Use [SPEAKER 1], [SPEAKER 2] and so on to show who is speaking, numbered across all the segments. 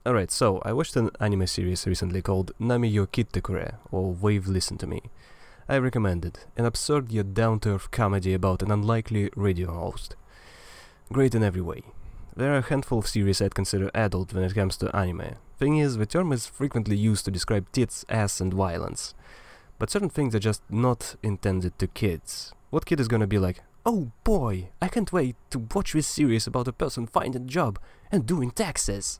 [SPEAKER 1] Alright, so I watched an anime series recently called Nami Kitte Kure, or Wave Listen to Me. I recommend it, an absurd yet down-to-earth comedy about an unlikely radio host. Great in every way. There are a handful of series I'd consider adult when it comes to anime. Thing is, the term is frequently used to describe tits, ass and violence. But certain things are just not intended to kids. What kid is gonna be like, "Oh boy, I can't wait to watch this series about a person finding a job and doing taxes"?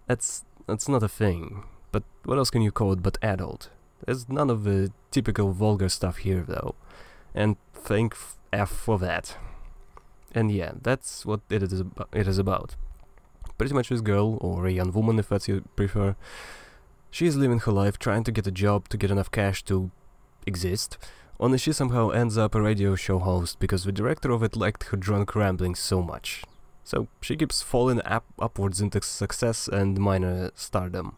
[SPEAKER 1] That's not a thing. But what else can you call it but adult? There's none of the typical vulgar stuff here though. And thank F for that. And yeah, that's what it is about. Pretty much this girl, or a young woman if that's you prefer, she is living her life trying to get a job to get enough cash to exist, only she somehow ends up a radio show host because the director of it liked her drunk rambling so much. So she keeps falling upwards into success and minor stardom.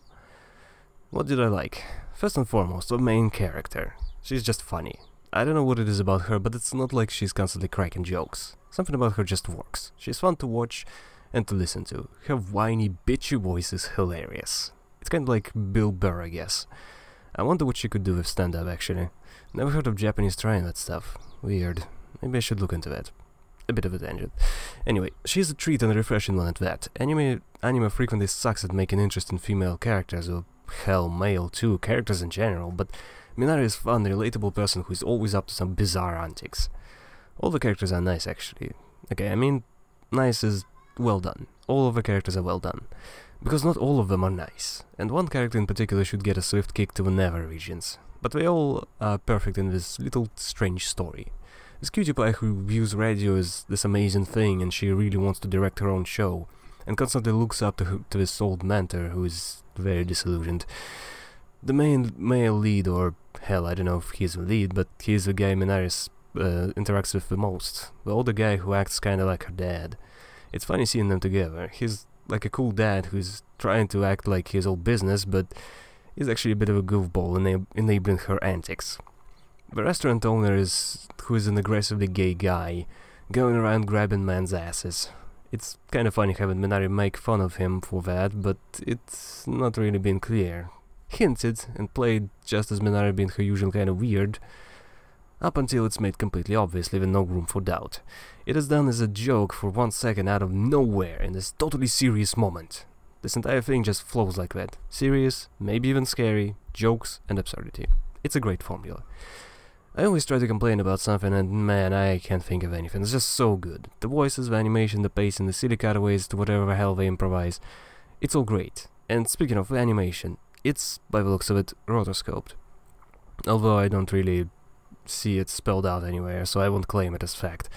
[SPEAKER 1] What did I like? First and foremost, the main character. She's just funny. I don't know what it is about her, but it's not like she's constantly cracking jokes. Something about her just works. She's fun to watch and to listen to. Her whiny, bitchy voice is hilarious. It's kind of like Bill Burr, I guess. I wonder what she could do with stand-up, actually. Never heard of Japanese trying that stuff. Weird. Maybe I should look into that. A bit of a tangent. Anyway, she's a treat and a refreshing one at that. Anime frequently sucks at making interesting female characters, or hell, male too, characters in general, but Minari is a fun, relatable person who is always up to some bizarre antics. All the characters are nice, actually. Okay, I mean, nice is well done. All of the characters are well done. Because not all of them are nice, and one character in particular should get a swift kick to the nether regions. But they all are perfect in this little strange story. This cutie pie who views radio as this amazing thing and she really wants to direct her own show, and constantly looks up to this old mentor who is very disillusioned. The main male lead, or hell, I don't know if he's a lead, but he's the guy Minaris interacts with the most. The older guy who acts kinda like her dad. It's funny seeing them together. He's like a cool dad who's trying to act like his old business, but he's actually a bit of a goofball enabling her antics. The restaurant owner who is an aggressively gay guy, going around grabbing men's asses. It's kinda funny having Minari make fun of him for that, but it's not really been clear. Hinted and played just as Minari being her usual kinda weird, up until it's made completely obvious, leaving no room for doubt. It is done as a joke for 1 second out of nowhere in this totally serious moment. This entire thing just flows like that. Serious, maybe even scary, jokes and absurdity. It's a great formula. I always try to complain about something and man, I can't think of anything. It's just so good. The voices, the animation, the pacing, the silly cutaways to whatever the hell they improvise. It's all great. And speaking of animation, it's, by the looks of it, rotoscoped. Although I don't really see it spelled out anywhere, so I won't claim it as fact.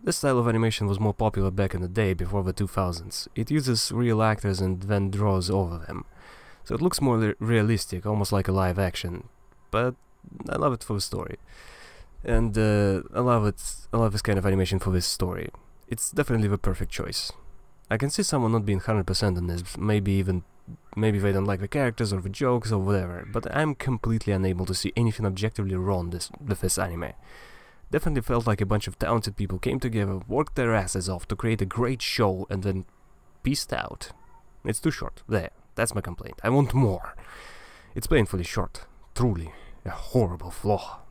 [SPEAKER 1] This style of animation was more popular back in the day, before the 2000s. It uses real actors and then draws over them. So it looks more realistic, almost like a live action. But I love it for the story. And I love this kind of animation for this story. It's definitely the perfect choice. I can see someone not being 100% on this, maybe they don't like the characters or the jokes or whatever, but I'm completely unable to see anything objectively wrong with this anime. Definitely felt like a bunch of talented people came together, worked their asses off to create a great show and then peaced out. It's too short. There, that's my complaint. I want more. It's painfully short. Truly, a horrible flaw.